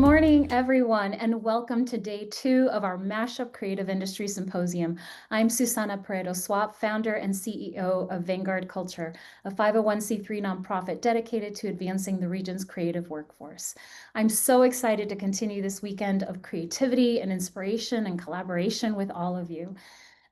morning, everyone, and welcome to day 2 of our MASHUP Creative Industry Symposium. I'm Susanna Peredo Swap, founder and CEO of Vanguard Culture, a 501c3 nonprofit dedicated to advancing the region's creative workforce. I'm so excited to continue this weekend of creativity and inspiration and collaboration with all of you.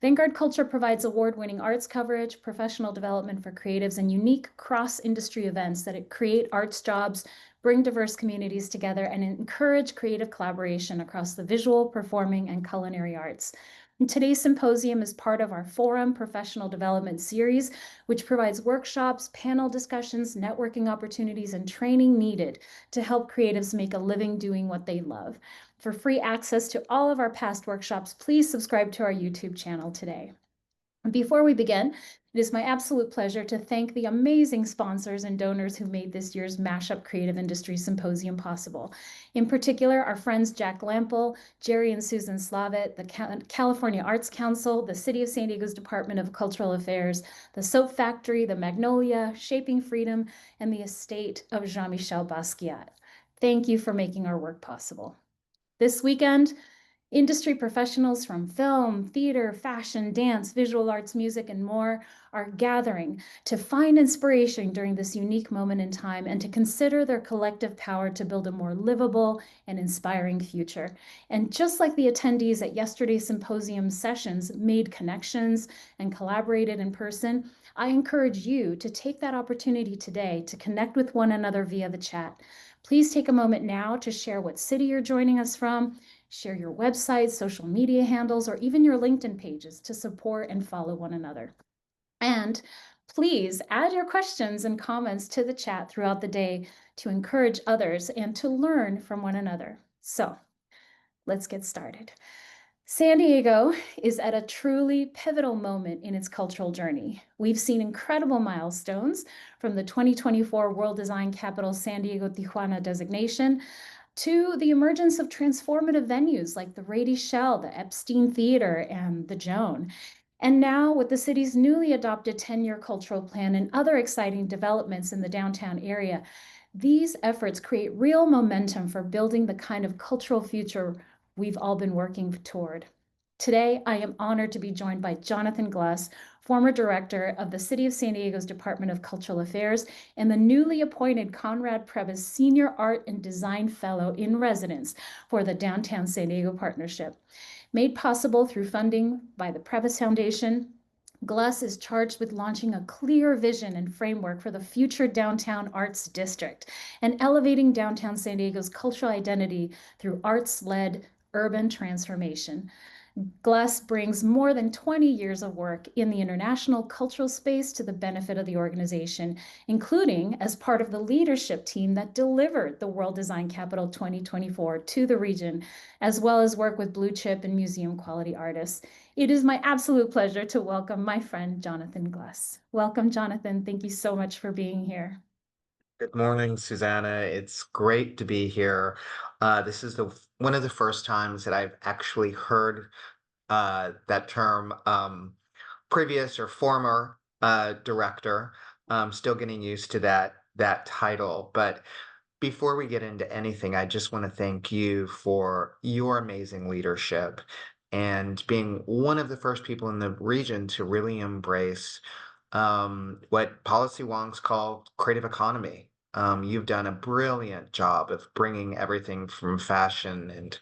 Vanguard Culture provides award-winning arts coverage, professional development for creatives, and unique cross-industry events that create arts jobs, bring diverse communities together, and encourage creative collaboration across the visual, performing, and culinary arts. And today's symposium is part of our Forum Professional Development Series, which provides workshops, panel discussions, networking opportunities, and training needed to help creatives make a living doing what they love. For free access to all of our past workshops, please subscribe to our YouTube channel today. Before we begin, it is my absolute pleasure to thank the amazing sponsors and donors who made this year's MASHUP Creative Industry Symposium possible. In particular, our friends Jack Lample, Jerry and Susan Slavitt, the California Arts Council, the City of San Diego's Department of Cultural Affairs, the Soap Factory, the Magnolia, Shaping Freedom, and the estate of Jean-Michel Basquiat. Thank you for making our work possible. This weekend, industry professionals from film, theater, fashion, dance, visual arts, music, and more are gathering to find inspiration during this unique moment in time and to consider their collective power to build a more livable and inspiring future. And just like the attendees at yesterday's symposium sessions made connections and collaborated in person, I encourage you to take that opportunity today to connect with one another via the chat. Please take a moment now to share what city you're joining us from, share your website, social media handles, or even your LinkedIn pages to support and follow one another. And please add your questions and comments to the chat throughout the day to encourage others and to learn from one another. So let's get started. San Diego is at a truly pivotal moment in its cultural journey. We've seen incredible milestones from the 2024 World Design Capital San Diego Tijuana designation to the emergence of transformative venues like the Rady Shell, the Epstein Theater, and the Joan. And now with the city's newly adopted 10-year cultural plan and other exciting developments in the downtown area, these efforts create real momentum for building the kind of cultural future we've all been working toward. Today, I am honored to be joined by Jonathon Glass, former director of the City of San Diego's Department of Cultural Affairs and the newly appointed Conrad Prebys Senior Art and Design Fellow in Residence for the Downtown San Diego Partnership. Made possible through funding by the Prebys Foundation, Glass is charged with launching a clear vision and framework for the future downtown arts district and elevating downtown San Diego's cultural identity through arts-led urban transformation. Glass brings more than 20 years of work in the international cultural space to the benefit of the organization, including as part of the leadership team that delivered the World Design Capital 2024 to the region, as well as work with blue chip and museum quality artists. It is my absolute pleasure to welcome my friend, Jonathon Glass. Welcome, Jonathon. Thank you so much for being here. Good morning, Susanna. It's great to be here. This is one of the first times that I've actually heard that term, previous or former director. Still getting used to that title. But before we get into anything, I just want to thank you for your amazing leadership and being one of the first people in the region to really embrace what policy wonks call creative economy. You've done a brilliant job of bringing everything from fashion and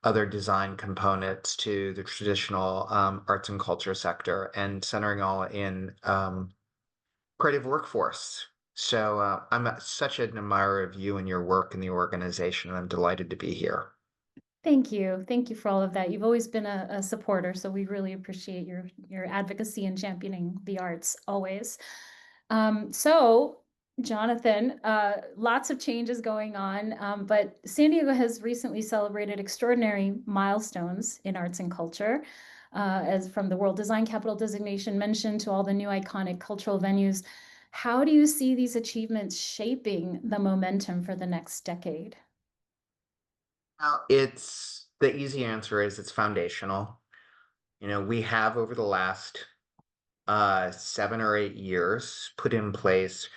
other design components to the traditional arts and culture sector and centering all in creative workforce. So I'm such an admirer of you and your work in the organization, and I'm delighted to be here. Thank you. Thank you for all of that. You've always been a supporter, so we really appreciate your advocacy and championing the arts always. So, Jonathon, lots of changes going on, but San Diego has recently celebrated extraordinary milestones in arts and culture, as from the World Design Capital designation mentioned to all the new iconic cultural venues. How do you see these achievements shaping the momentum for the next decade? Well, it's the easy answer is it's foundational. We have over the last 7 or 8 years put in place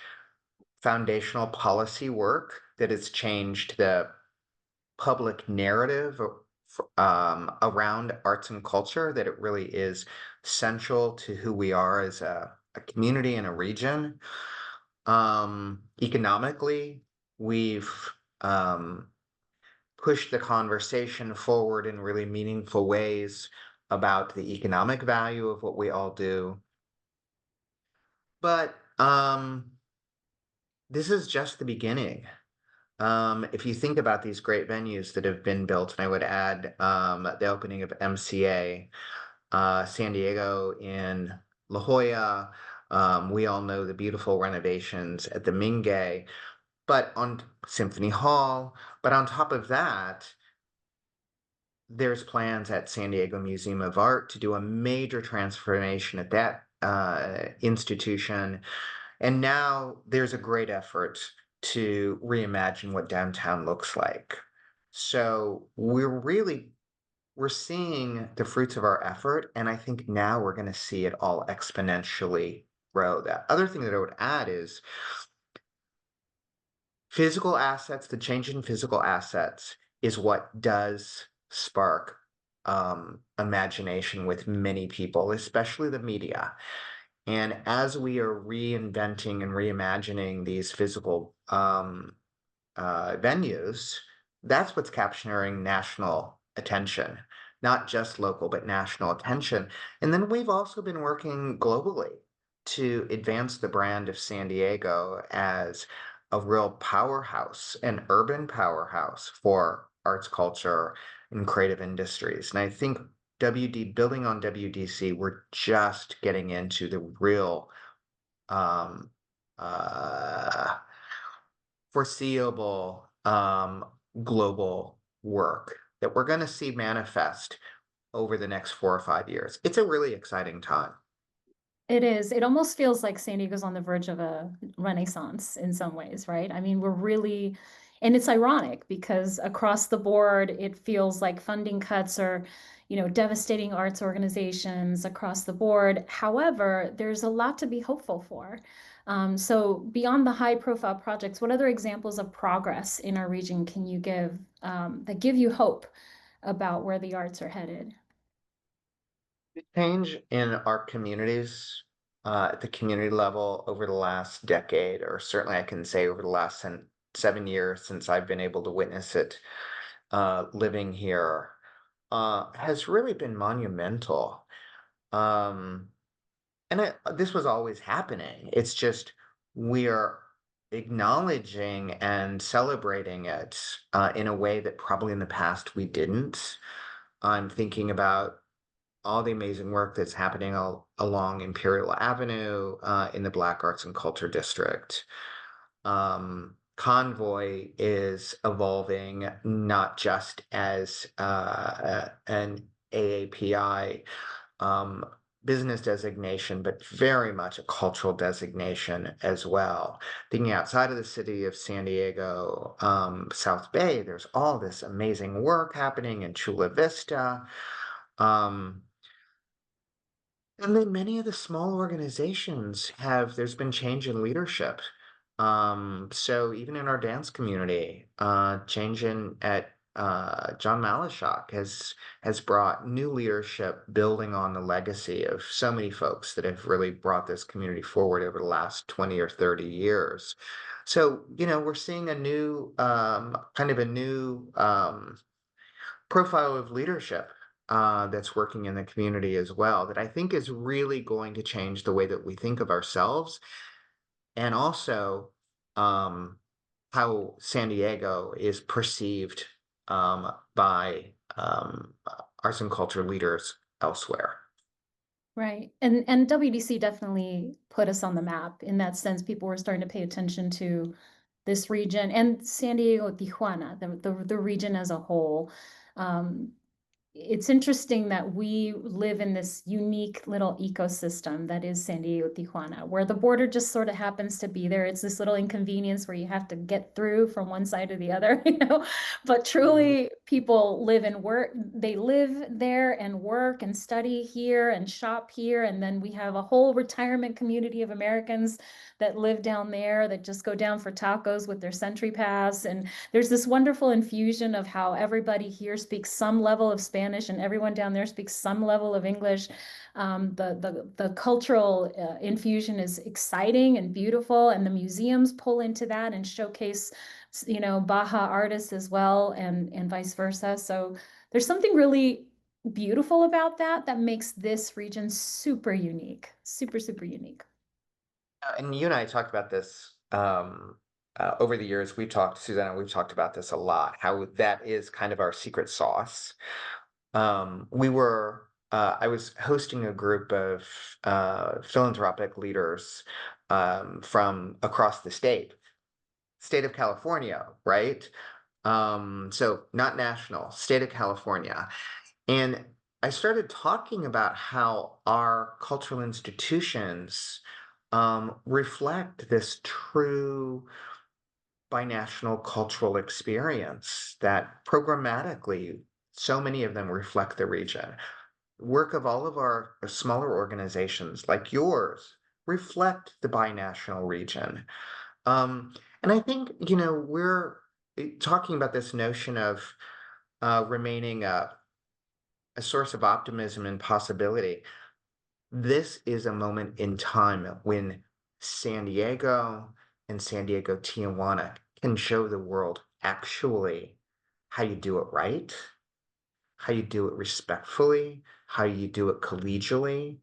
foundational policy work that has changed the public narrative around arts and culture, that it really is central to who we are as a community and a region. Economically, we've um, pushed the conversation forward in really meaningful ways about the economic value of what we all do. But this is just the beginning. If you think about these great venues that have been built, and I would add the opening of MCA, San Diego in La Jolla. We all know the beautiful renovations at the Mingay, but on Symphony Hall. But on top of that, there's plans at San Diego Museum of Art to do a major transformation at that institution. And now there's a great effort to reimagine what downtown looks like. So we're seeing the fruits of our effort, and I think now we're going to see it all exponentially grow. That other thing that I would add is physical assets, the change in physical assets is what does spark imagination with many people, especially the media. And as we are reinventing and reimagining these physical venues, that's what's capturing national attention, not just local, but national attention. And then we've also been working globally to advance the brand of San Diego as a real powerhouse, an urban powerhouse for arts, culture, and creative industries. And I think building on WDC, we're just getting into the real um, uh, foreseeable global work that we're going to see manifest over the next 4 or 5 years. It's a really exciting time. It is. It almost feels like San Diego's on the verge of a renaissance in some ways, right? I mean, we're really, and it's ironic because across the board, it feels like funding cuts are, devastating arts organizations across the board. However, there's a lot to be hopeful for. So beyond the high profile projects, what other examples of progress in our region can you give that give you hope about where the arts are headed? The change in our communities at the community level over the last decade, or certainly I can say over the last 7 years since I've been able to witness it living here, has really been monumental. Um, this was always happening. It's just we are acknowledging and celebrating it in a way that probably in the past we didn't. I'm thinking about all the amazing work that's happening along Imperial Avenue in the Black Arts and Culture District. Convoy is evolving not just as an AAPI um, business designation, but very much a cultural designation as well. Thinking outside of the city of San Diego, South Bay, there's all this amazing work happening in Chula Vista. Um, and then many of the small organizations there's been change in leadership. So even in our dance community, change in at John Malashok has brought new leadership, building on the legacy of so many folks that have really brought this community forward over the last 20 or 30 years. So, we're seeing a new kind of a new profile of leadership that's working in the community as well, that I think is really going to change the way that we think of ourselves, and also um, how San Diego is perceived by arts and culture leaders elsewhere. Right. And WDC definitely put us on the map in that sense. People were starting to pay attention to this region and San Diego, Tijuana, the region as a whole. Um, it's interesting that we live in this unique little ecosystem that is San Diego, Tijuana, where the border just sort of happens to be there. It's this little inconvenience where you have to get through from one side to the other, But Mhm. truly, people live and work. They live there and work and study here and shop here. And then we have a whole retirement community of Americans that live down there that just go down for tacos with their Century Pass. And there's this wonderful infusion of how everybody here speaks some level of Spanish and everyone down there speaks some level of English. The cultural infusion is exciting and beautiful, and the museums pull into that and showcase, Baja artists as well, and vice versa. So there's something really beautiful about that makes this region super unique, super, super unique. And you and I talked about this over the years. Susanna, we've talked about this a lot, how that is kind of our secret sauce. I was hosting a group of philanthropic leaders from across the state of California, right? So not national, state of California. And I started talking about how our cultural institutions reflect this true binational cultural experience that programmatically, so many of them reflect the region. Work of all of our smaller organizations like yours reflect the binational region. And I think, we're talking about this notion of remaining a source of optimism and possibility. This is a moment in time when San Diego and San Diego Tijuana can show the world actually how you do it right, how you do it respectfully, how you do it collegially,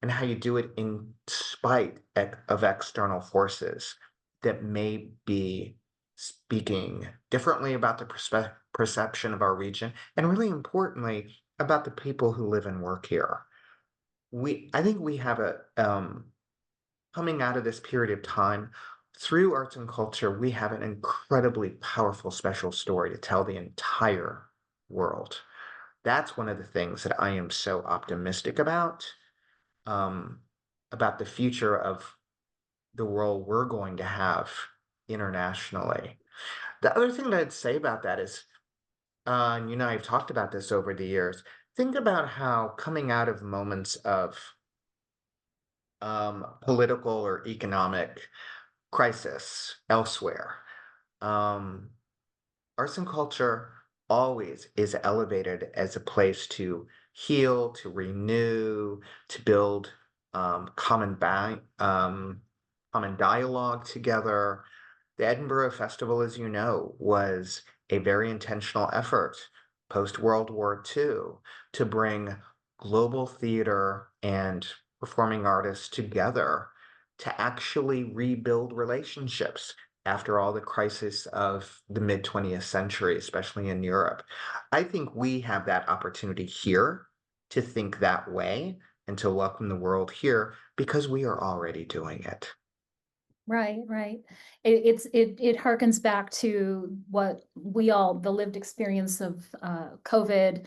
and how you do it in spite of external forces that may be speaking differently about the perception of our region, and really importantly, about the people who live and work here. I think we have coming out of this period of time, through arts and culture, we have an incredibly powerful, special story to tell the entire world. That's one of the things that I am so optimistic um, about the future of the world we're going to have internationally. The other thing that I'd say about that is, and I've talked about this over the years. Think about how coming out of moments of political or economic crisis elsewhere, um, arts and culture always is elevated as a place to heal, to renew, to build common dialogue together. The Edinburgh Festival, as you know, was a very intentional effort post World War II to bring global theater and performing artists together to actually rebuild relationships after all the crisis of the mid 20th century, especially in Europe. I think we have that opportunity here to think that way and to welcome the world here because we are already doing it. Right, right. It harkens back to what the lived experience of COVID,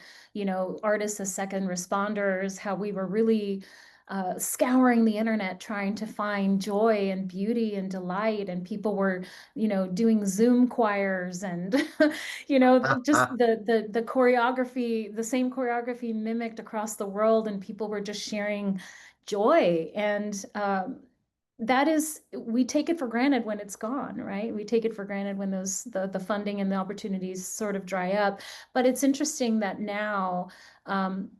artists as second responders, how we were really scouring the internet trying to find joy and beauty and delight, and people were, doing Zoom choirs and, just the choreography, the same choreography mimicked across the world, and people were just sharing joy and that is, we take it for granted when it's gone, right? We take it for granted when the funding and the opportunities sort of dry up. But it's interesting that now,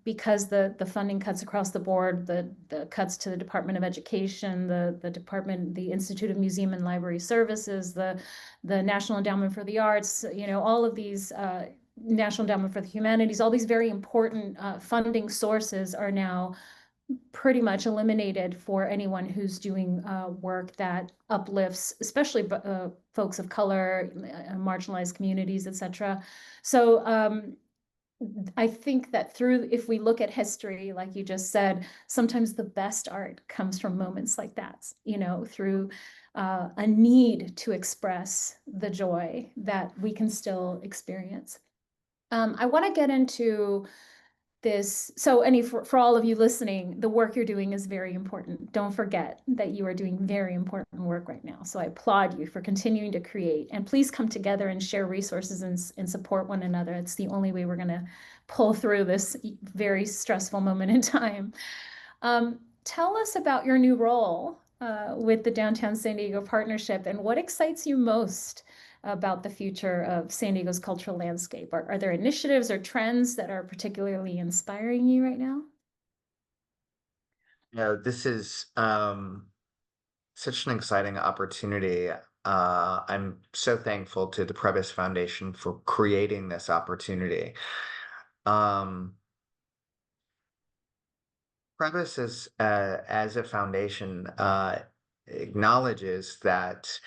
because the funding cuts across the board, the cuts to the Department of Education, the Institute of Museum and Library Services, the National Endowment for the Arts, all of these National Endowment for the Humanities, all these very important funding sources are now pretty much eliminated for anyone who's doing work that uplifts, especially folks of color, marginalized communities, etc. So I think that if we look at history, like you just said, sometimes the best art comes from moments like that, through a need to express the joy that we can still experience. I want to get into this. So, for all of you listening, the work you're doing is very important. Don't forget that you are doing very important work right now. So I applaud you for continuing to create. And please come together and share resources and support one another. It's the only way we're going to pull through this very stressful moment in time. Tell us about your new role with the Downtown San Diego Partnership and what excites you most about the future of San Diego's cultural landscape. Are there initiatives or trends that are particularly inspiring you right now? This is such an exciting opportunity. I'm so thankful to the Prebys Foundation for creating this opportunity. Um, Prebys is, as a foundation, acknowledges that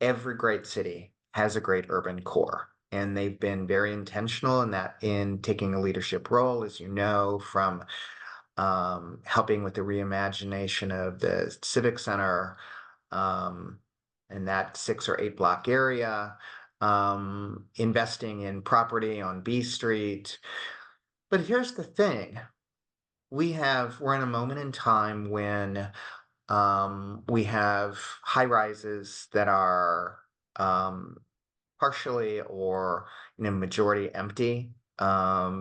every great city has a great urban core. And they've been very intentional in that, in taking a leadership role, as you know, from helping with the reimagination of the Civic Center um, in that 6 or 8 block area, investing in property on B Street. But here's the thing. We're in a moment in time when we have high rises that are um, partially or majority empty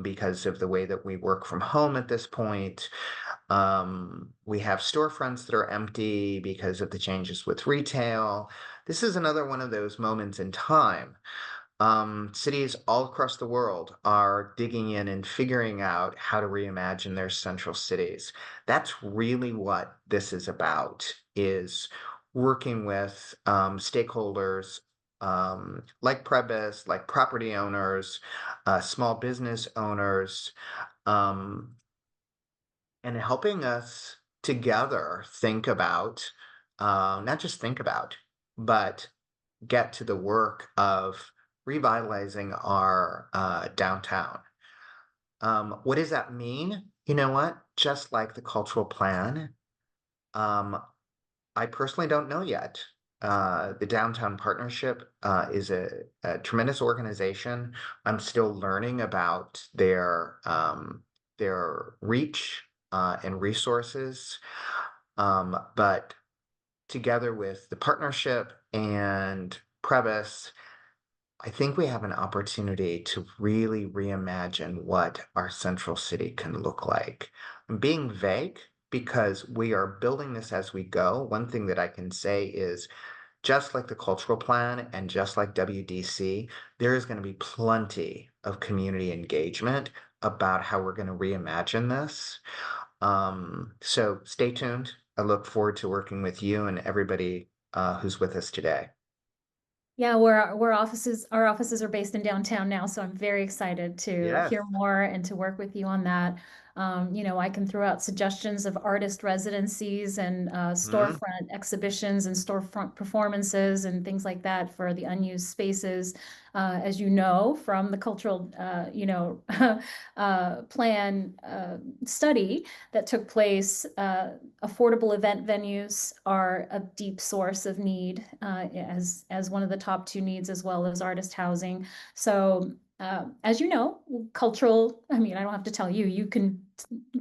because of the way that we work from home at this point. We have storefronts that are empty because of the changes with retail. This is another one of those moments in time. Cities all across the world are digging in and figuring out how to reimagine their central cities. That's really what this is about, is working with stakeholders like Prebys, like property owners, small business owners, um, and helping us together think about, not just think about, but get to the work of revitalizing our downtown. What does that mean? You know what? Just like the cultural plan, um, I personally don't know yet. The Downtown Partnership is a tremendous organization. I'm still learning about their reach and resources. But together with the partnership and Prebys, I think we have an opportunity to really reimagine what our central city can look like. I'm being vague because we are building this as we go. One thing that I can say is, just like the cultural plan and just like WDC, there is going to be plenty of community engagement about how we're going to reimagine this. So stay tuned. I look forward to working with you and everybody who's with us today. Yeah, our offices are based in downtown now, so I'm very excited to Yes. hear more and to work with you on that. I can throw out suggestions of artist residencies and Mhm. storefront exhibitions and storefront performances and things like that for the unused spaces. As you know, from the cultural, plan study that took place, affordable event venues are a deep source of need as one of the top two needs, as well as artist housing. So, as you know, I mean, I don't have to tell you, you can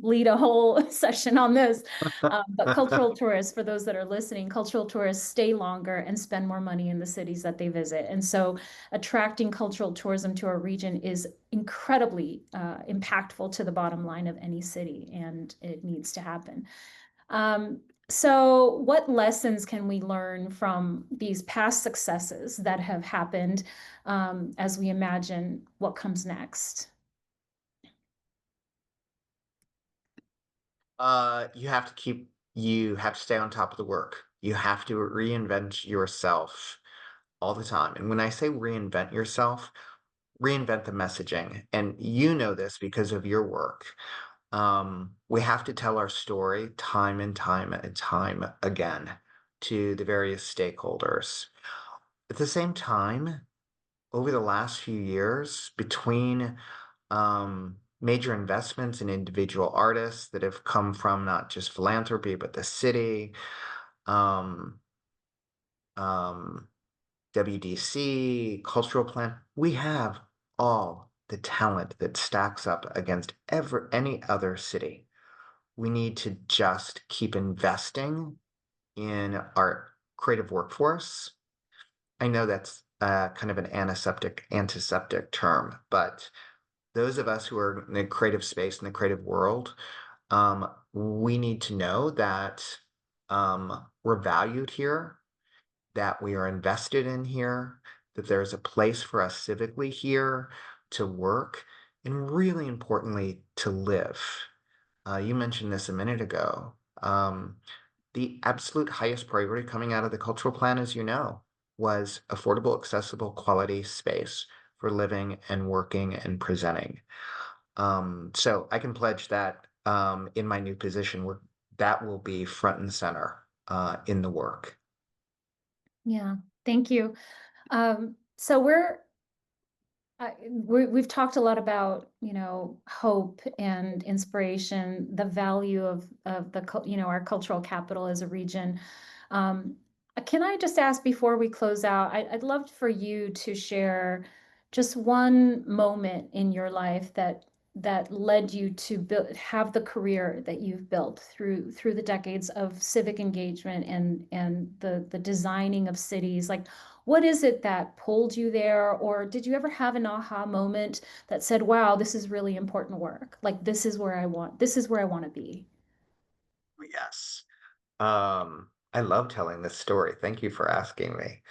lead a whole session on this. But cultural tourists, for those that are listening, cultural tourists stay longer and spend more money in the cities that they visit. And so attracting cultural tourism to our region is incredibly impactful to the bottom line of any city, and it needs to happen. So, what lessons can we learn from these past successes that have happened as we imagine what comes next? You have to stay on top of the work. You have to reinvent yourself all the time. And when I say reinvent yourself, reinvent the messaging. And you know this because of your work. We have to tell our story time and time and time again to the various stakeholders. At the same time, over the last few years, between major investments in individual artists that have come from not just philanthropy, but the city, um, um, WDC, cultural plan, we have all the talent that stacks up against any other city. We need to just keep investing in our creative workforce. I know that's kind of an antiseptic term, but those of us who are in the creative space, in the creative world, we need to know that we're valued here, that we are invested in here, that there's a place for us civically here to work, and really importantly, to live. You mentioned this a minute ago. The absolute highest priority coming out of the cultural plan, as you know, was affordable, accessible, quality space for living and working and presenting. So I can pledge that in my new position, that will be front and center in the work. Yeah, thank you. So we've talked a lot about, hope and inspiration, the value of our cultural capital as a region. Um, can I just ask before we close out, I'd love for you to share just one moment in your life that led you to have the career that you've built through the decades of civic engagement and the designing of cities. Like, what is it that pulled you there? Or did you ever have an aha moment that said, wow, this is really important work. Like, this is where I want to be. Yes. I love telling this story. Thank you for asking me.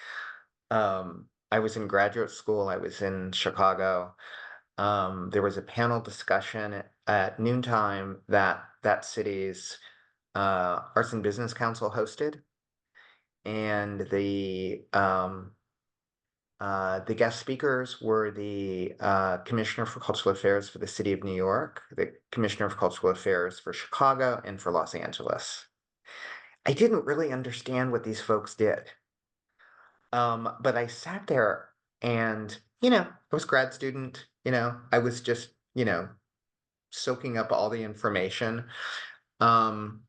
I was in graduate school. I was in Chicago. There was a panel discussion at noontime that city's Arts and Business Council hosted, and the guest speakers were the Commissioner for Cultural Affairs for the City of New York, the Commissioner for Cultural Affairs for Chicago, and for Los Angeles. I didn't really understand what these folks did. But I sat there and, I was a grad student, I was just, soaking up all the information. Um,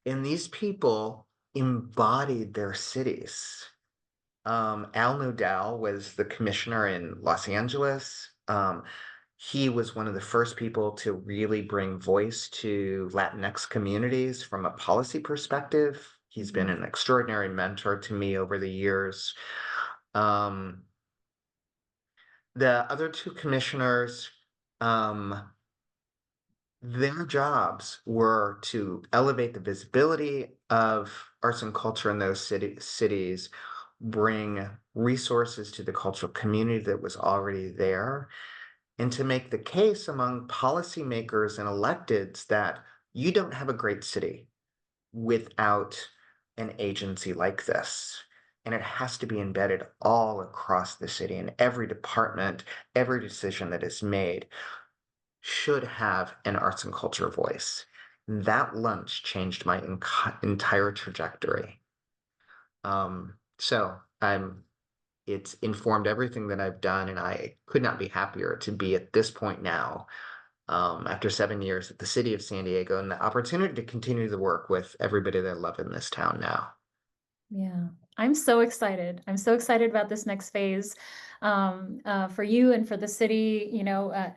and these people embodied their cities. Al Nodal was the commissioner in Los Angeles. He was one of the first people to really bring voice to Latinx communities from a policy perspective. He's been an extraordinary mentor to me over the years. Um, the other two commissioners, um, their jobs were to elevate the visibility of arts and culture in those cities, bring resources to the cultural community that was already there, and to make the case among policymakers and electeds that you don't have a great city without an agency like this. And it has to be embedded all across the city in every department, every decision that is made should have an arts and culture voice. That lunch changed my entire trajectory. So it's informed everything that I've done, and I could not be happier to be at this point now, after 7 years at the city of San Diego, and the opportunity to continue the work with everybody that I love in this town now. Yeah, I'm so excited. I'm so excited about this next phase for you and for the city.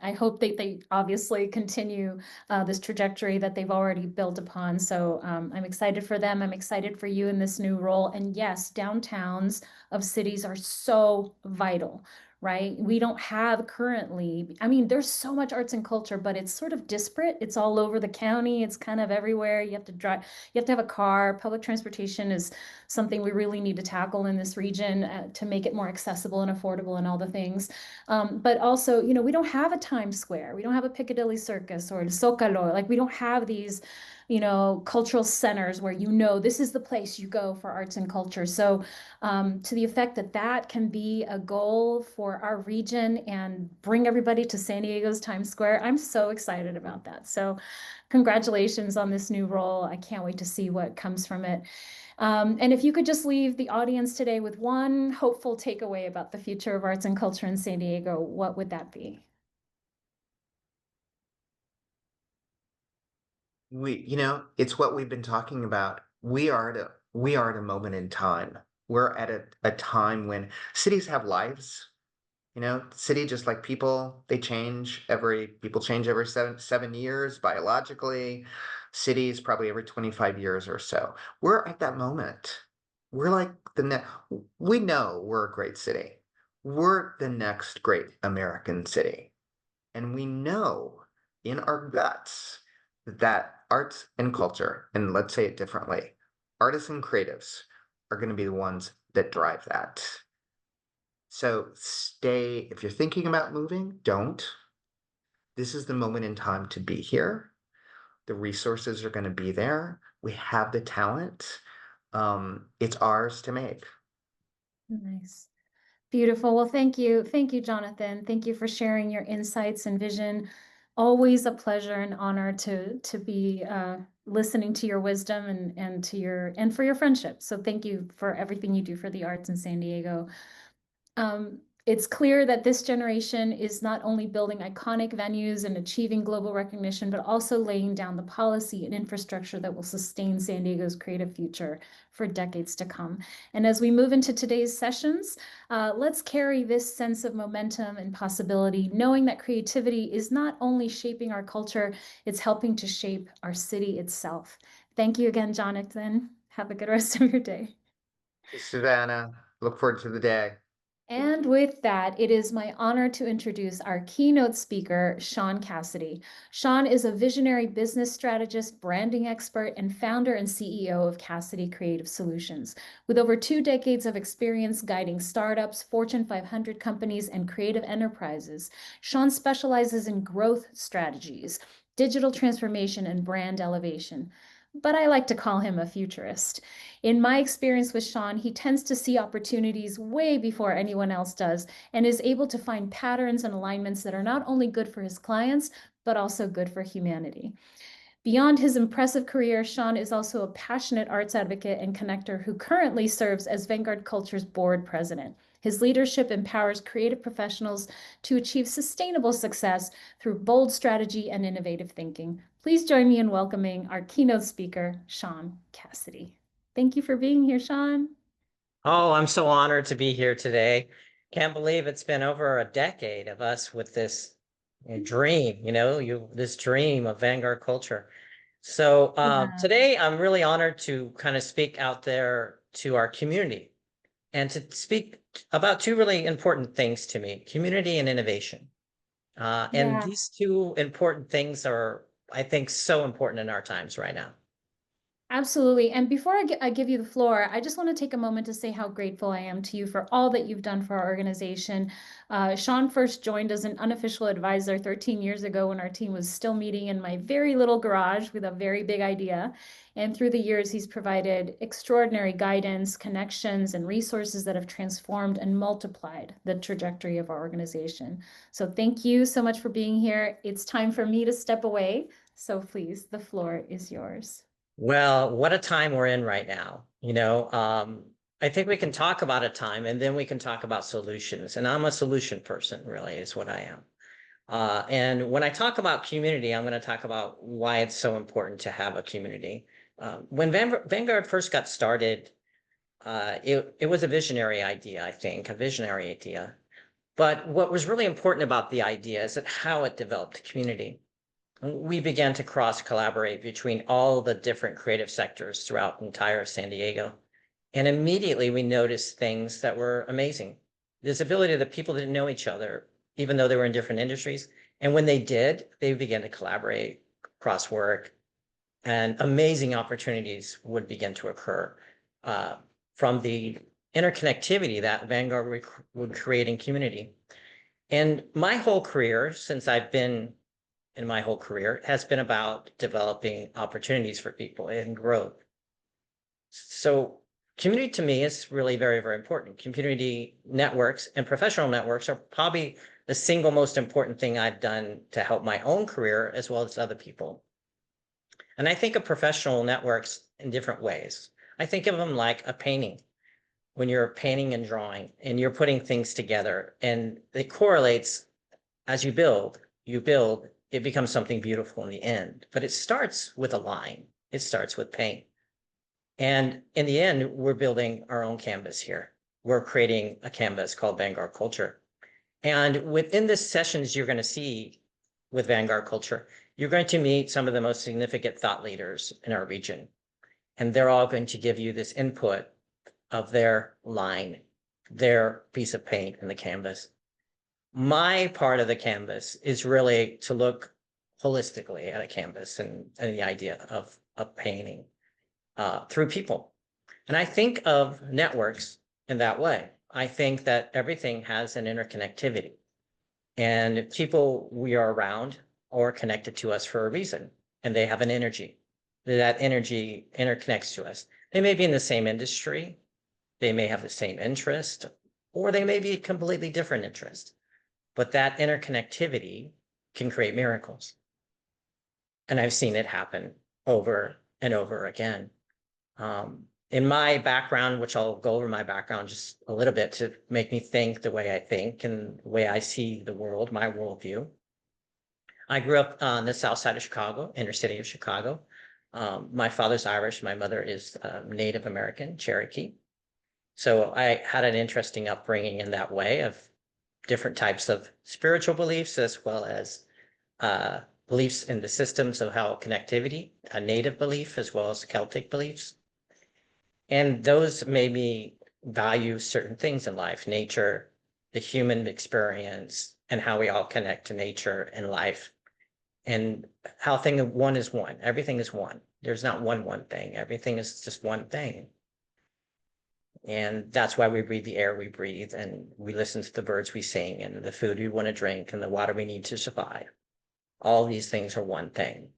I hope that they obviously continue this trajectory that they've already built upon. So I'm excited for them. I'm excited for you in this new role. And yes, downtowns of cities are so vital. Right? We don't have currently, I mean, there's so much arts and culture, but it's sort of disparate. It's all over the county. It's kind of everywhere. You have to drive, you have to have a car. Public transportation is something we really need to tackle in this region to make it more accessible and affordable and all the things. But also, we don't have a Times Square. We don't have a Piccadilly Circus or a Zocalo. Like, we don't have these, cultural centers where, this is the place you go for arts and culture. So to the effect that that can be a goal for our region and bring everybody to San Diego's Times Square, I'm so excited about that. So congratulations on this new role. I can't wait to see what comes from it. And if you could just leave the audience today with one hopeful takeaway about the future of arts and culture in San Diego, what would that be? It's what we've been talking about. We are at a moment in time. We're at a time when cities have lives. City, just like people, people change every 7 years biologically. Cities probably every 25 years or so. We're at that moment. We're like we know we're a great city. We're the next great American city. And we know in our guts that arts and culture, and let's say it differently, artists and creatives are going to be the ones that drive that. So if you're thinking about moving, don't. This is the moment in time to be here. The resources are going to be there. We have the talent. It's ours to make. Nice. Beautiful. Well, thank you. Thank you, Jonathon. Thank you for sharing your insights and vision. Always a pleasure and honor to be listening to your wisdom and for your friendship. So thank you for everything you do for the arts in San Diego. It's clear that this generation is not only building iconic venues and achieving global recognition, but also laying down the policy and infrastructure that will sustain San Diego's creative future for decades to come. And as we move into today's sessions, let's carry this sense of momentum and possibility, knowing that creativity is not only shaping our culture, it's helping to shape our city itself. Thank you again, Jonathon. Have a good rest of your day. Susanna, look forward to the day. And with that, it is my honor to introduce our keynote speaker, Shaun Cassidy. Shaun is a visionary business strategist, branding expert, and founder and CEO of Cassidy Creative Solutions. With over 2 decades of experience guiding startups, Fortune 500 companies, and creative enterprises, Shaun specializes in growth strategies, digital transformation, and brand elevation. But I like to call him a futurist. In my experience with Shaun, he tends to see opportunities way before anyone else does and is able to find patterns and alignments that are not only good for his clients, but also good for humanity. Beyond his impressive career, Shaun is also a passionate arts advocate and connector who currently serves as Vanguard Culture's board president. His leadership empowers creative professionals to achieve sustainable success through bold strategy and innovative thinking. Please join me in welcoming our keynote speaker, Shaun Cassidy. Thank you for being here, Shaun. Oh, I'm so honored to be here today. Can't believe it's been over a decade of us with this dream, this dream of Vanguard culture. So Yeah. today I'm really honored to kind of speak out there to our community and to speak about two really important things to me, community and innovation. And Yeah. these two important things are, I think, so important in our times right now. Absolutely. And before I give you the floor, I just want to take a moment to say how grateful I am to you for all that you've done for our organization. Shaun first joined as an unofficial advisor 13 years ago when our team was still meeting in my very little garage with a very big idea. And through the years, he's provided extraordinary guidance, connections, and resources that have transformed and multiplied the trajectory of our organization. So thank you so much for being here. It's time for me to step away. So please, the floor is yours. Well, what a time we're in right now. I think we can talk about a time and then we can talk about solutions. And I'm a solution person, really, is what I am. And when I talk about community, I'm going to talk about why it's so important to have a community. When Vanguard first got started, it was a visionary idea, I think, a visionary idea. But what was really important about the idea is that how it developed community. We began to cross collaborate between all the different creative sectors throughout entire San Diego. And immediately we noticed things that were amazing. This ability that people didn't know each other, even though they were in different industries. And when they did, they began to collaborate, cross work, and amazing opportunities would begin to occur from the interconnectivity that Vanguard would create in community. And my whole career, since I've been in my whole career, has been about developing opportunities for people and growth. So community to me is really very, very important. Community networks and professional networks are probably the single most important thing I've done to help my own career as well as other people. And I think of professional networks in different ways. I think of them like a painting. When you're painting and drawing and you're putting things together and it correlates as you build, it becomes something beautiful in the end. But it starts with a line. It starts with paint. And in the end, we're building our own canvas here. We're creating a canvas called Vanguard Culture. And within this sessions, you're going to see with Vanguard Culture, you're going to meet some of the most significant thought leaders in our region. And they're all going to give you this input of their line, their piece of paint in the canvas. My part of the canvas is really to look holistically at a canvas and the idea of painting through people. And I think of networks in that way. I think that everything has an interconnectivity, and people we are around are connected to us for a reason, and they have an energy. That energy interconnects to us. They may be in the same industry, they may have the same interest, or they may be completely different interest, but that interconnectivity can create miracles. And I've seen it happen over and over again. In my background, which I'll go over my background just a little bit to make me think the way I think and the way I see the world, my worldview. I grew up on the south side of Chicago, inner city of Chicago. My father's Irish, my mother is Native American, Cherokee. So I had an interesting upbringing in that way of different types of spiritual beliefs, as well as beliefs in the systems of how connectivity, a native belief, as well as Celtic beliefs. And those made me value certain things in life, nature, the human experience, and how we all connect to nature and life, and how one is one. Everything is one. There's not one thing. Everything is just one thing. And that's why we breathe the air we breathe, and we listen to the birds we sing, and the food we want to drink, and the water we need to survive. All these things are one thing.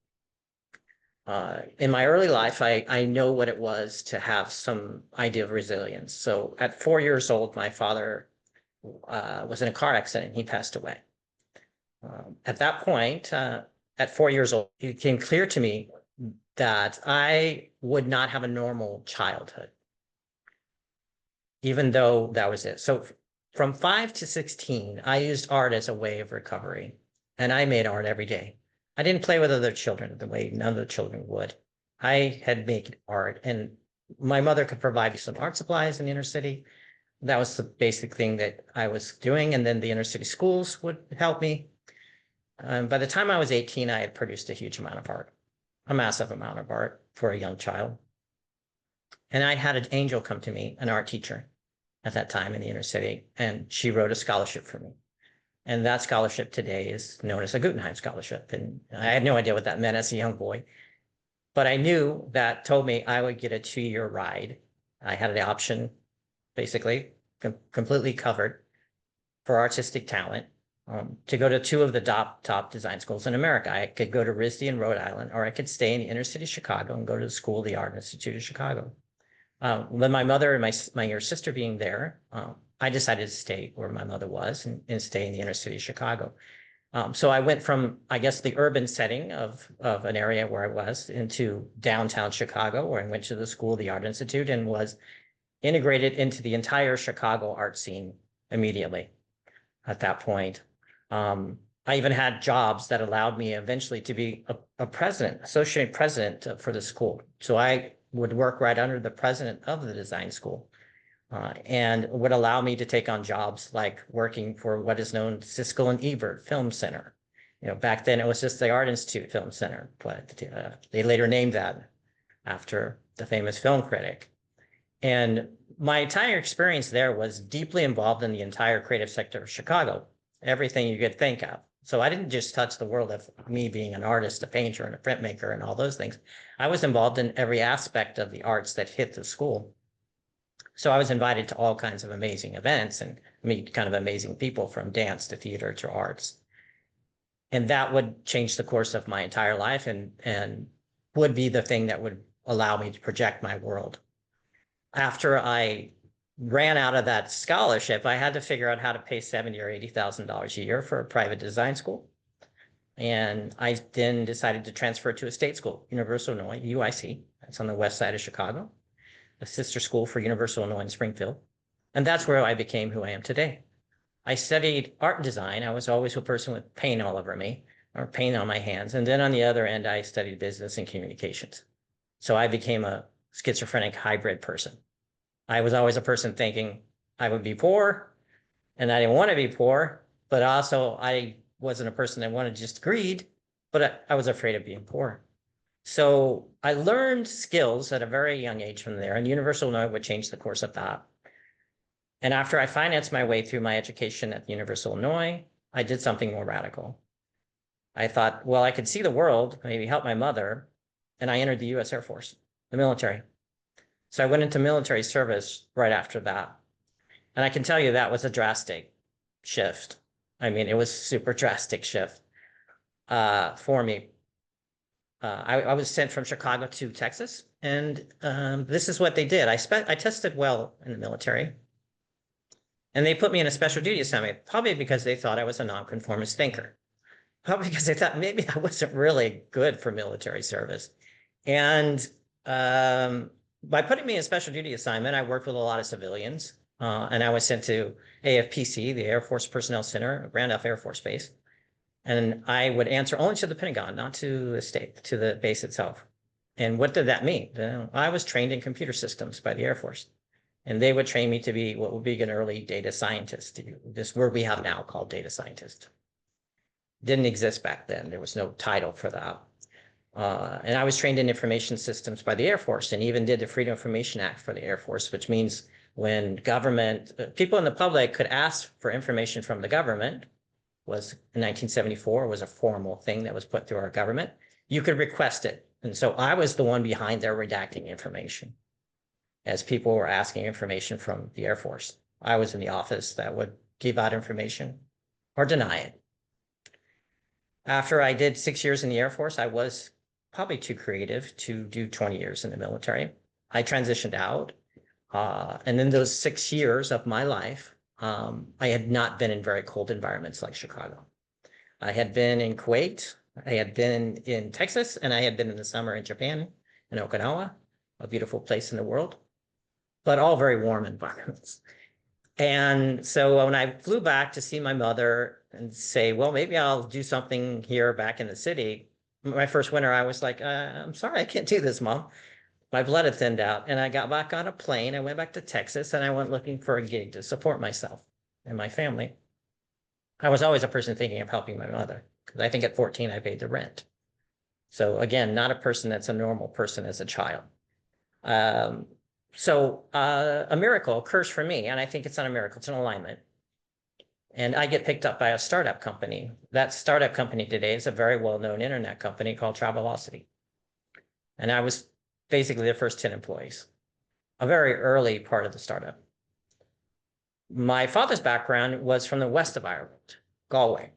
In my early life, I know what it was to have some idea of resilience. So at 4 years old, my father was in a car accident. He passed away. At that point, at 4 years old, it became clear to me that I would not have a normal childhood, even though that was it. So from 5 to 16, I used art as a way of recovery, and I made art every day. I didn't play with other children the way none of the children would. I had made art, and my mother could provide me some art supplies in the inner city. That was the basic thing that I was doing. And then the inner city schools would help me. By the time I was 18, I had produced a huge amount of art, a massive amount of art for a young child. And I had an angel come to me, an art teacher at that time in the inner city, and she wrote a scholarship for me. And that scholarship today is known as a Guggenheim Scholarship. And I had no idea what that meant as a young boy, but I knew that told me I would get a 2-year ride. I had the option, basically, completely covered for artistic talent, to go to 2 of the top design schools in America. I could go to RISD in Rhode Island, or I could stay in the inner city of Chicago and go to the School of the Art Institute of Chicago. When my mother and my younger sister being there, I decided to stay where my mother was and stay in the inner city of Chicago. So I went from, I guess, the urban setting of an area where I was into downtown Chicago, where I went to the School of the Art Institute and was integrated into the entire Chicago art scene immediately at that point. I even had jobs that allowed me eventually to be a president, associate president for the school. So I would work right under the president of the design school, and would allow me to take on jobs like working for what is known Siskel and Ebert Film Center. You know, back then it was just the Art Institute Film Center, but they later named that after the famous film critic. And my entire experience there was deeply involved in the entire creative sector of Chicago, everything you could think of. So I didn't just touch the world of me being an artist, a painter, and a printmaker, and all those things. I was involved in every aspect of the arts that hit the school. So I was invited to all kinds of amazing events and meet kind of amazing people, from dance to theater to arts. And that would change the course of my entire life, and would be the thing that would allow me to project my world. After I ran out of that scholarship, I had to figure out how to pay $70,000 or $80,000 a year for a private design school. And I then decided to transfer to a state school, University of Illinois, UIC. That's on the west side of Chicago, a sister school for University of Illinois in Springfield. And that's where I became who I am today. I studied art and design. I was always a person with paint all over me, or paint on my hands. And then on the other end, I studied business and communications. So I became a schizophrenic hybrid person. I was always a person thinking I would be poor, and I didn't want to be poor, but also I wasn't a person that wanted just greed, but I was afraid of being poor. So I learned skills at a very young age from there, and Universal Illinois would change the course of that. And after I financed my way through my education at Universal Illinois, I did something more radical. I thought, well, I could see the world, maybe help my mother, and I entered the U.S. Air Force, the military. So I went into military service right after that. And I can tell you that was a drastic shift. I mean, it was super drastic shift for me. I was sent from Chicago to Texas, and this is what they did. I tested well in the military, and they put me in a special duty assignment, probably because they thought I was a nonconformist thinker, probably because they thought maybe I wasn't really good for military service. And by putting me in a special duty assignment, I worked with a lot of civilians, and I was sent to AFPC, the Air Force Personnel Center, Randolph Air Force Base. And I would answer only to the Pentagon, not to the state, to the base itself. And what did that mean? I was trained in computer systems by the Air Force, and they would train me to be what would be an early data scientist, this word we have now called data scientist. Didn't exist back then. There was no title for that. And I was trained in information systems by the Air Force, and even did the Freedom of Information Act for the Air Force, which means when government, people in the public could ask for information from the government, was in 1974, was a formal thing that was put through our government. You could request it. And so I was the one behind there redacting information as people were asking information from the Air Force. I was in the office that would give out information or deny it. After I did 6 years in the Air Force, I was probably too creative to do 20 years in the military. I transitioned out. And in those 6 years of my life, I had not been in very cold environments like Chicago. I had been in Kuwait, I had been in Texas, and I had been in the summer in Japan, in Okinawa, a beautiful place in the world, but all very warm environments. And so when I flew back to see my mother and say, well, maybe I'll do something here back in the city, my first winter, I was like, I'm sorry, I can't do this, Mom. My blood had thinned out, and I got back on a plane. I went back to Texas, and I went looking for a gig to support myself and my family. I was always a person thinking of helping my mother, because I think at 14, I paid the rent. So again, not a person that's a normal person as a child. So a miracle occurs for me, and I think it's not a miracle, it's an alignment. And I get picked up by a startup company. That startup company today is a very well-known internet company called Travelocity. And I was basically the first 10 employees, a very early part of the startup. My father's background was from the west of Ireland, Galway.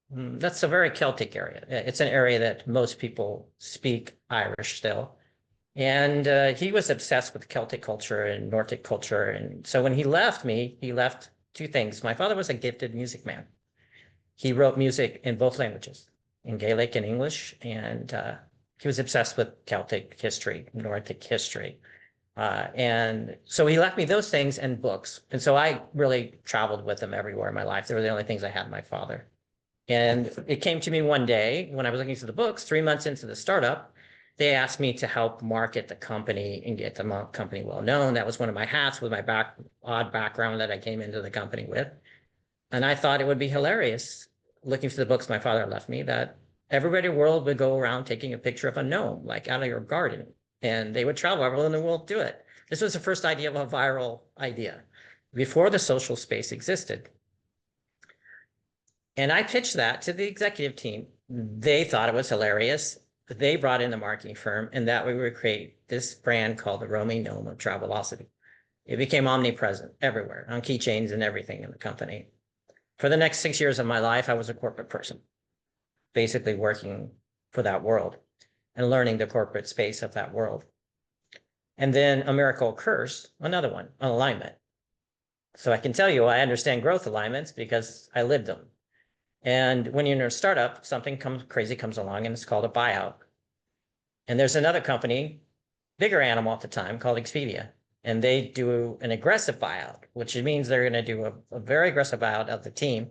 That's a very Celtic area. It's an area that most people speak Irish still. And he was obsessed with Celtic culture and Nordic culture. And so when he left me, he left two things. My father was a gifted music man. He wrote music in both languages, in Gaelic and English. And he was obsessed with Celtic history, Nordic history. And so he left me those things and books. And so I really traveled with him everywhere in my life. They were the only things I had my father. And it came to me one day when I was looking through the books, 3 months into the startup, they asked me to help market the company and get the company well known. That was one of my hats with my odd background that I came into the company with. And I thought it would be hilarious, looking through the books my father left me, that everybody in the world would go around taking a picture of a gnome, like out of your garden, and they would travel everywhere in the world to do it. This was the first idea of a viral idea before the social space existed. And I pitched that to the executive team. They thought it was hilarious. They brought in the marketing firm, and that we would create this brand called the Roaming Gnome of Travelocity. It became omnipresent everywhere, on keychains and everything in the company. For the next 6 years of my life, I was a corporate person, basically working for that world and learning the corporate space of that world. And then a miracle occurs, another one, an alignment. So I can tell you, I understand growth alignments because I lived them. And when you're in a startup, something crazy comes along, and it's called a buyout. And there's another company, bigger animal at the time, called Expedia. And they do an aggressive buyout, which means they're going to do a very aggressive buyout of the team.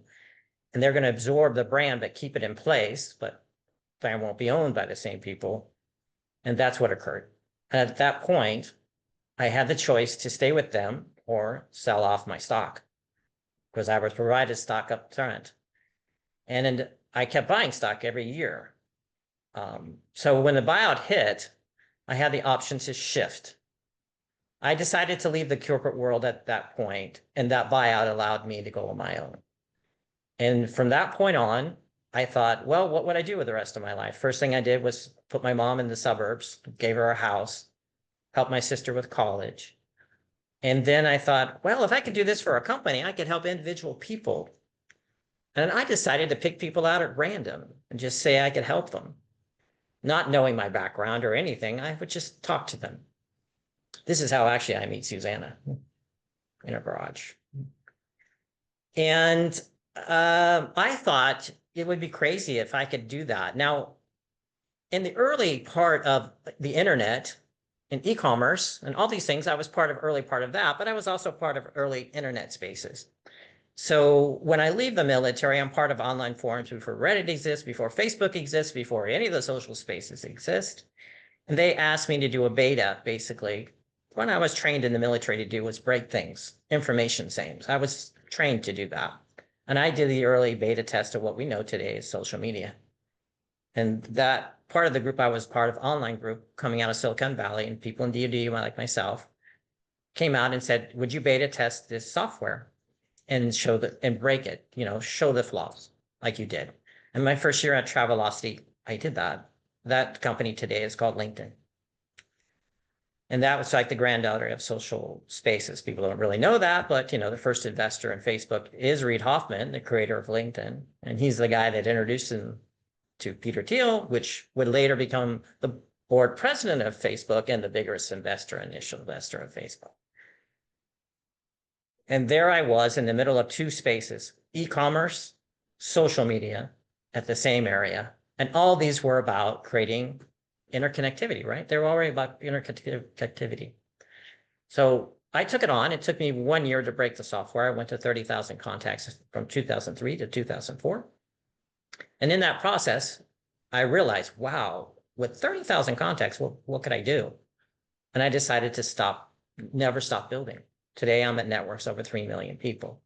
And they're going to absorb the brand, but keep it in place. But brand won't be owned by the same people. And that's what occurred. At that point, I had the choice to stay with them or sell off my stock, because I was provided stock up front. And I kept buying stock every year. So when the buyout hit, I had the option to shift. I decided to leave the corporate world at that point, and that buyout allowed me to go on my own. And from that point on, I thought, well, what would I do with the rest of my life? First thing I did was put my mom in the suburbs, gave her a house, helped my sister with college. And then I thought, well, if I could do this for a company, I could help individual people. And I decided to pick people out at random and just say I could help them. Not knowing my background or anything, I would just talk to them. This is how actually I meet Susanna, in her garage. And I thought it would be crazy if I could do that. Now, in the early part of the internet and e-commerce and all these things, I was early part of that, but I was also part of early internet spaces. So when I leave the military, I'm part of online forums before Reddit exists, before Facebook exists, before any of the social spaces exist. And they asked me to do a beta, basically. What I was trained in the military to do was break things, information seams. I was trained to do that. And I did the early beta test of what we know today as social media. And that part of the group I was part of, online group coming out of Silicon Valley, and people in DoD like myself came out and said, would you beta test this software and break it, show the flaws like you did. And my first year at Travelocity, I did that. That company today is called LinkedIn. And that was like the granddaughter of social spaces. People don't really know that, but the first investor in Facebook is Reid Hoffman, the creator of LinkedIn. And he's the guy that introduced him to Peter Thiel, which would later become the board president of Facebook and the biggest initial investor of Facebook. And there I was in the middle of two spaces, e-commerce, social media at the same area. And all these were about creating interconnectivity, right? They were already about interconnectivity. So I took it on. It took me 1 year to break the software. I went to 30,000 contacts from 2003 to 2004. And in that process, I realized, wow, with 30,000 contacts, what could I do? And I decided to never stop building. Today, I'm at networks over 3 million people.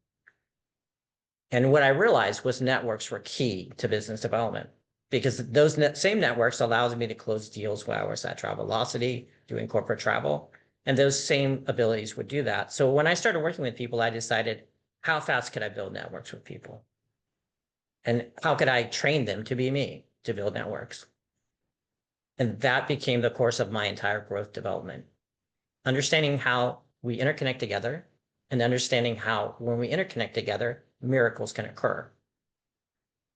And what I realized was networks were key to business development, because those same networks allowed me to close deals when I was at Travelocity doing corporate travel. And those same abilities would do that. So when I started working with people, I decided, how fast could I build networks with people? And how could I train them to be me, to build networks? And that became the course of my entire growth development. Understanding how we interconnect together and understanding how, when we interconnect together, miracles can occur.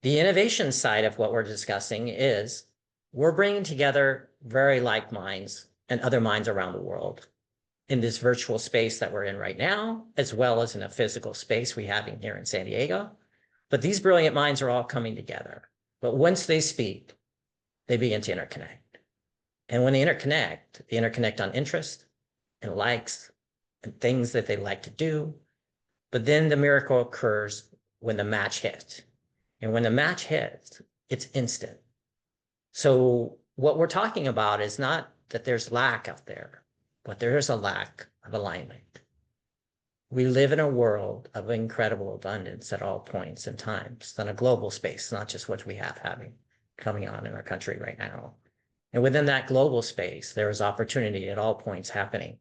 The innovation side of what we're discussing is we're bringing together very like minds and other minds around the world in this virtual space that we're in right now, as well as in a physical space we have in here in San Diego. But these brilliant minds are all coming together. But once they speak, they begin to interconnect. And when they interconnect on interest and likes and things that they like to do. But then the miracle occurs when the match hits. And when the match hits, it's instant. So what we're talking about is not that there's lack out there, but there is a lack of alignment. We live in a world of incredible abundance at all points and times on a global space, not just what we have coming on in our country right now. And within that global space, there is opportunity at all points happening.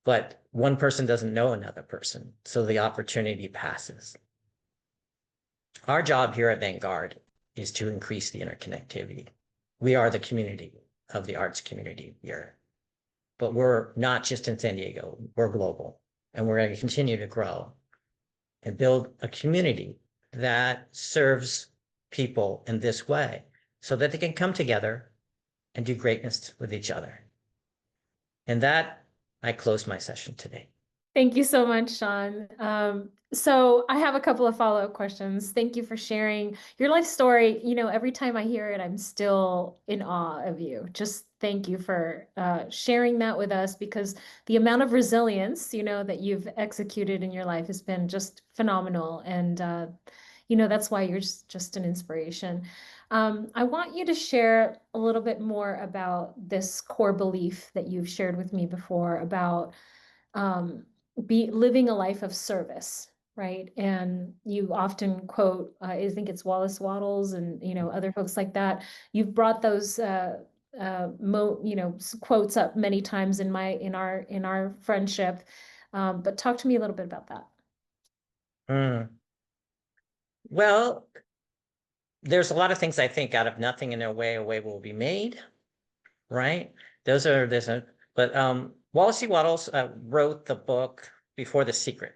But one person doesn't know another person, so the opportunity passes. Our job here at Vanguard is to increase the interconnectivity. We are the community of the arts community here. But we're not just in San Diego, we're global. And we're going to continue to grow and build a community that serves people in this way so that they can come together and do greatness with each other. And that, I close my session today. Thank you so much, Shaun. So I have a couple of follow-up questions. Thank you for sharing your life story. Every time I hear it, I'm still in awe of you. Just thank you for sharing that with us, because the amount of resilience, that you've executed in your life has been just phenomenal. And, that's why you're just an inspiration. I want you to share a little bit more about this core belief that you've shared with me before about living a life of service. right? And you often quote, I think it's Wallace Wattles and, other folks like that. You've brought those, quotes up many times in our friendship. But talk to me a little bit about that. Well, there's a lot of things I think out of nothing in a way will be made, right? But Wallace C. Wattles wrote the book Before the Secret.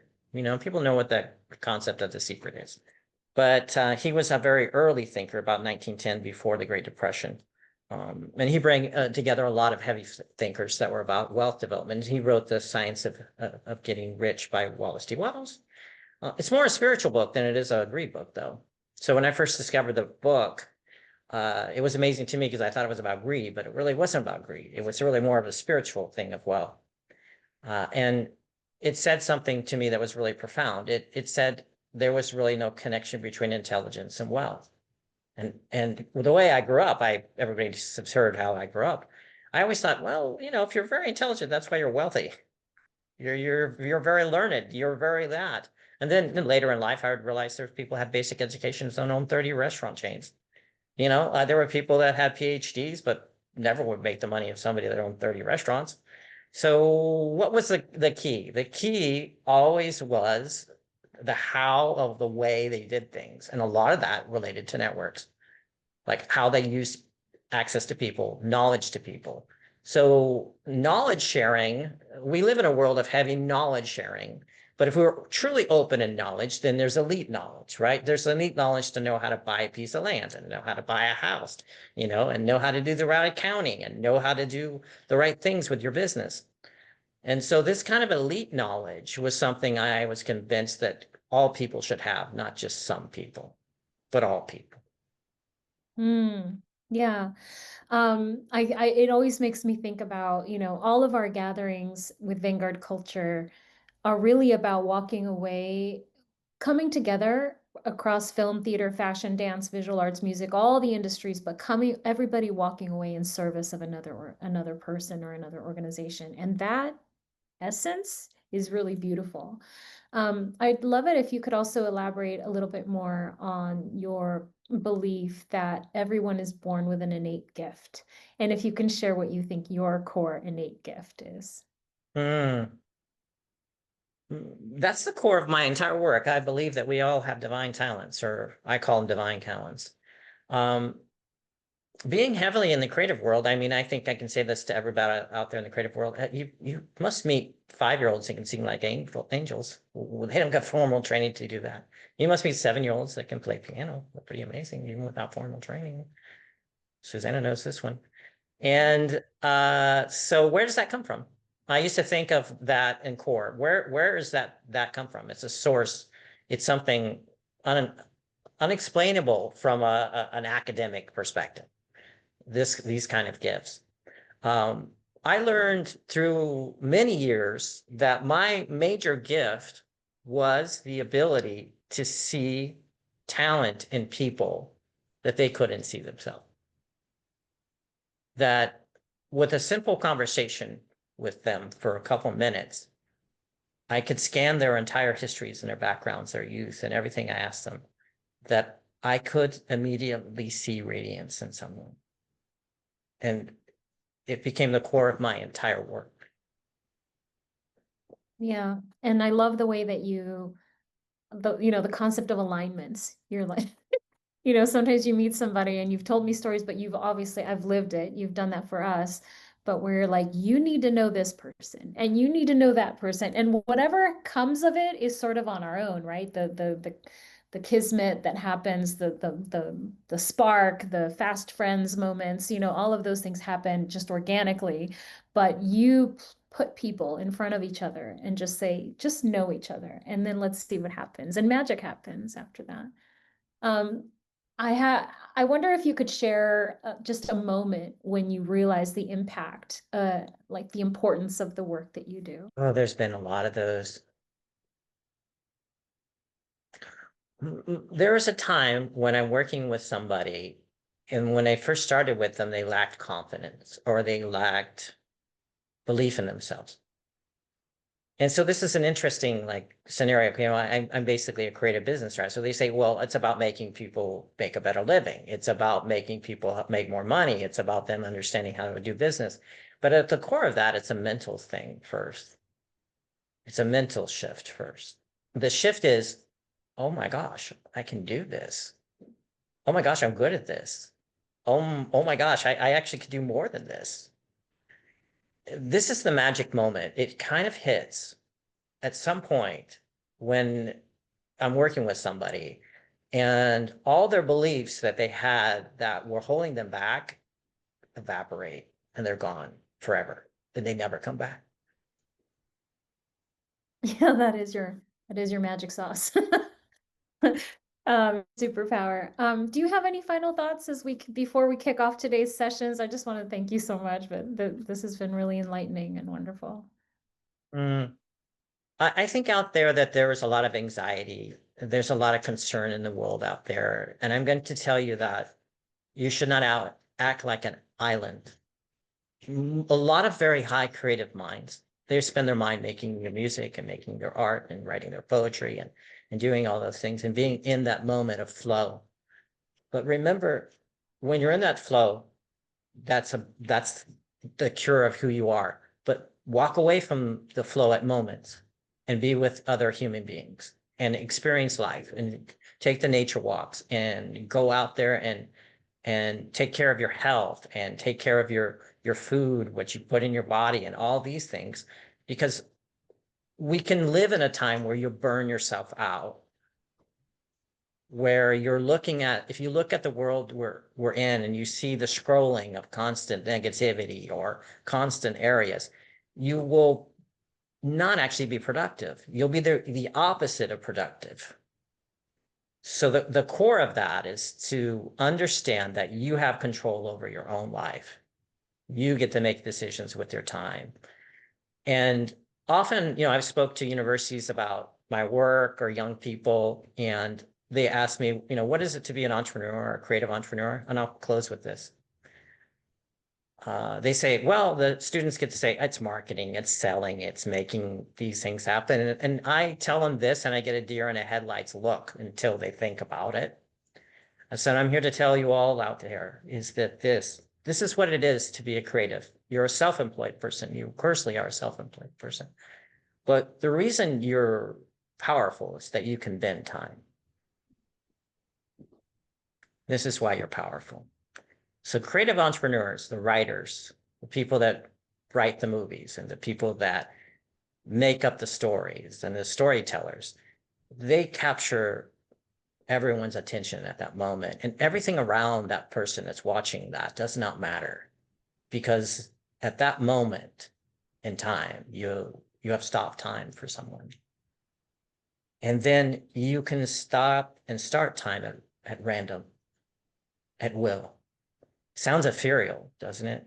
People know what the concept of The Secret is. But he was a very early thinker, about 1910, before the Great Depression. And he brought together a lot of heavy thinkers that were about wealth development. He wrote The Science of Getting Rich by Wallace D. Wattles. It's more a spiritual book than it is a greed book, though. So when I first discovered the book, it was amazing to me because I thought it was about greed, but it really wasn't about greed. It was really more of a spiritual thing of wealth. And it said something to me that was really profound. It said there was really no connection between intelligence and wealth. And the way I grew up, everybody's heard how I grew up. I always thought, well, if you're very intelligent, that's why you're wealthy. You're very learned. You're very that. And then later in life, I would realize there's people who had basic educations and own 30 restaurant chains. There were people that had PhDs, but never would make the money of somebody that owned 30 restaurants. So what was the key? The key always was the how of the way they did things. And a lot of that related to networks, like how they use access to people, knowledge to people. So knowledge sharing, we live in a world of heavy knowledge sharing. But if we're truly open in knowledge, then there's elite knowledge, right? There's elite knowledge to know how to buy a piece of land and know how to buy a house, and know how to do the right accounting and know how to do the right things with your business. And so this kind of elite knowledge was something I was convinced that all people should have, not just some people, but all people. Yeah. It always makes me think about, all of our gatherings with Vanguard Culture are really about walking away, coming together across film, theater, fashion, dance, visual arts, music, all the industries, but everybody walking away in service of another person or another organization. And that essence is really beautiful. I'd love it if you could also elaborate a little bit more on your belief that everyone is born with an innate gift. And if you can share what you think your core innate gift is. That's the core of my entire work. I believe that we all have divine talents, or I call them divine talents. Being heavily in the creative world, I mean, I think I can say this to everybody out there in the creative world. You must meet 5-year-olds that can sing like angels. They don't get formal training to do that. You must meet 7-year-olds that can play piano. They're pretty amazing, even without formal training. Susanna knows this one. And so where does that come from? I used to think of that in core. Where does that come from? It's a source. It's something unexplainable from an academic perspective. These kind of gifts. I learned through many years that my major gift was the ability to see talent in people that they couldn't see themselves. That with a simple conversation with them for a couple minutes, I could scan their entire histories and their backgrounds, their youth, and everything I asked them, that I could immediately see radiance in someone. And it became the core of my entire work. Yeah. And I love the way that the concept of alignments. You're like, sometimes you meet somebody and you've told me stories, but I've lived it. You've done that for us. But we're like, you need to know this person and you need to know that person. And whatever comes of it is sort of on our own, right? The kismet that happens, the spark, the fast friends moments, all of those things happen just organically. But you put people in front of each other and just say, just know each other. And then let's see what happens. And magic happens after that. I wonder if you could share just a moment when you realize the impact, like the importance of the work that you do. Oh, there's been a lot of those. There was a time when I'm working with somebody, and when I first started with them, they lacked confidence or they lacked belief in themselves. And so this is an interesting like scenario. You know, I'm basically a creative business, right? So they say, well, it's about making people make a better living. It's about making people make more money. It's about them understanding how to do business. But at the core of that, it's a mental thing first. It's a mental shift first. The shift is, oh my gosh, I can do this. Oh my gosh, I'm good at this. Oh my gosh, I actually could do more than this. This is the magic moment. It kind of hits at some point when I'm working with somebody and all their beliefs that they had that were holding them back evaporate and they're gone forever and they never come back. Yeah, that is your magic sauce. Superpower. Do you have any final thoughts before we kick off today's sessions? I just want to thank you so much, but this has been really enlightening and wonderful. Mm. I think out there that there is a lot of anxiety. There's a lot of concern in the world out there. And I'm going to tell you that you should not act like an island. A lot of very high creative minds, they spend their mind making their music and making their art and writing their poetry and doing all those things and being in that moment of flow. But remember, when you're in that flow, that's the cure of who you are. But walk away from the flow at moments and be with other human beings and experience life and take the nature walks and go out there and take care of your health and take care of your food, what you put in your body and all these things, because we can live in a time where you burn yourself out, where you're looking at, if you look at the world we're in and you see the scrolling of constant negativity or constant areas, you will not actually be productive. You'll be the opposite of productive. So the core of that is to understand that you have control over your own life. You get to make decisions with your time. And often, I've spoke to universities about my work or young people, and they ask me, what is it to be an entrepreneur or a creative entrepreneur? And I'll close with this. They say, well, the students get to say, it's marketing, it's selling, it's making these things happen. And I tell them this, and I get a deer in the headlights look until they think about it. And so I'm here to tell you all out there is that this is what it is to be a creative. You're a self-employed person. You personally are a self-employed person. But the reason you're powerful is that you can bend time. This is why you're powerful. So creative entrepreneurs, the writers, the people that write the movies and the people that make up the stories and the storytellers, they capture everyone's attention at that moment. And everything around that person that's watching that does not matter, because at that moment in time, you have stopped time for someone. And then you can stop and start time at random, at will. Sounds ethereal, doesn't it?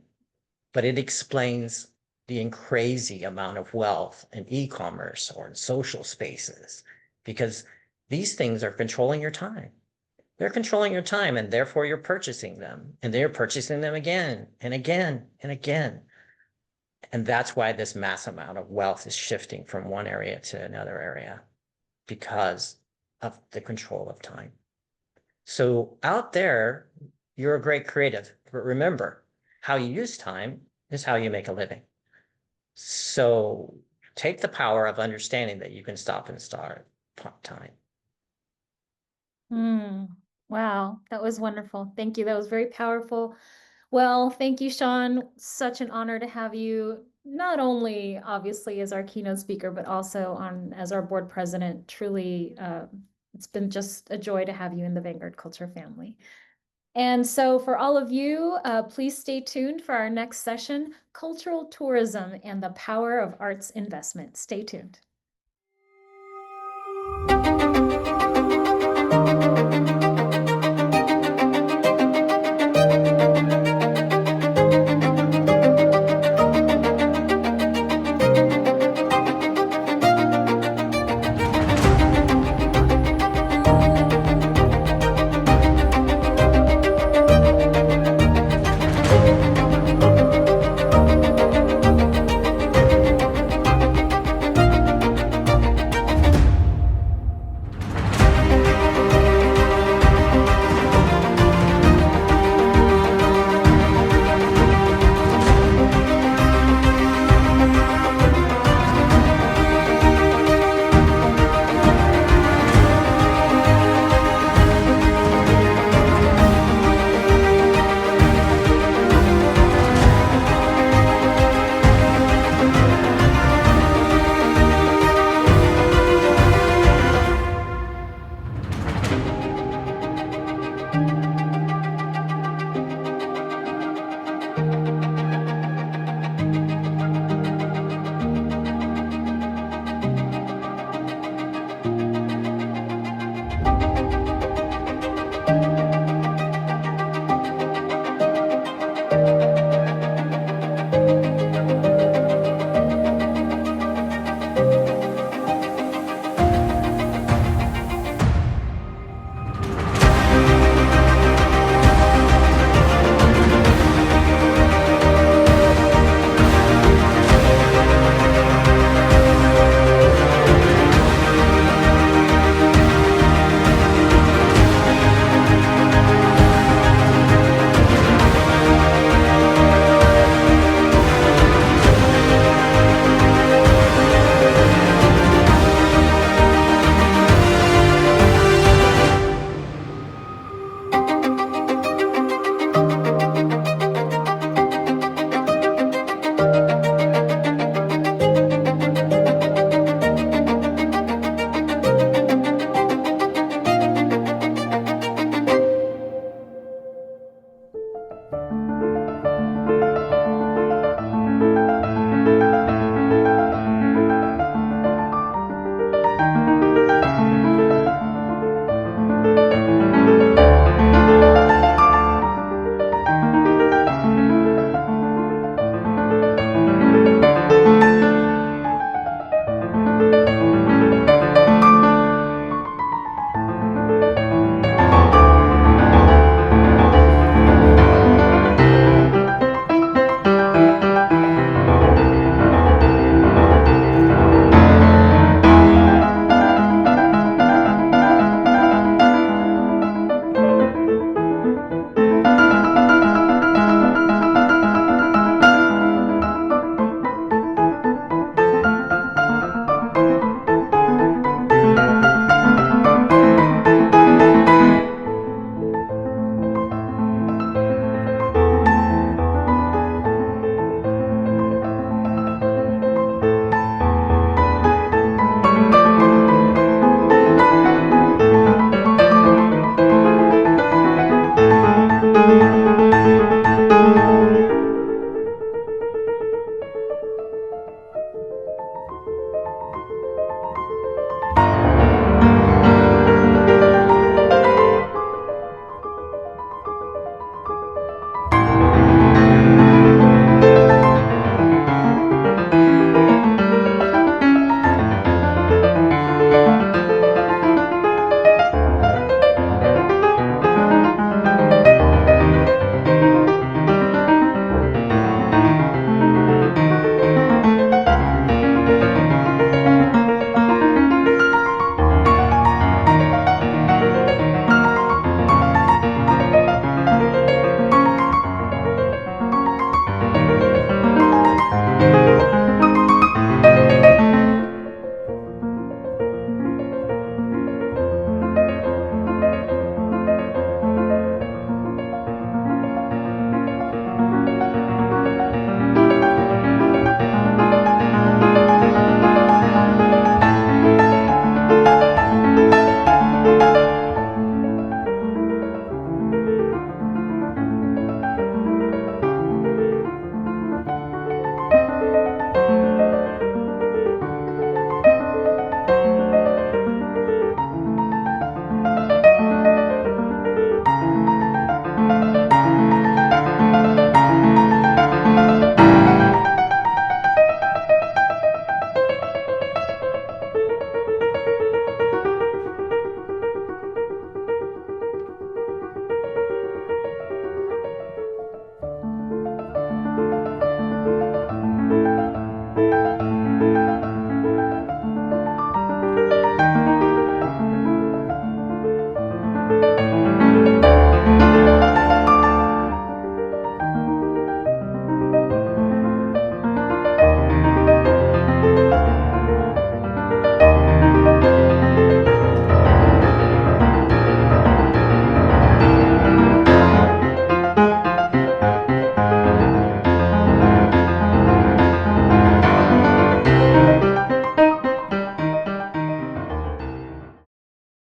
But it explains the crazy amount of wealth in e-commerce or in social spaces, because these things are controlling your time. They're controlling your time, and therefore you're purchasing them, and they're purchasing them again and again and again. And that's why this mass amount of wealth is shifting from one area to another area, because of the control of time. So out there, you're a great creative, but remember, how you use time is how you make a living. So take the power of understanding that you can stop and start time. Wow, that was wonderful. Thank you. That was very powerful. Well, thank you, Shaun. Such an honor to have you, not only obviously as our keynote speaker, but also as our board president. Truly, it's been just a joy to have you in the Vanguard Culture family. And so for all of you, please stay tuned for our next session, Cultural Tourism and the Power of Arts Investment. Stay tuned.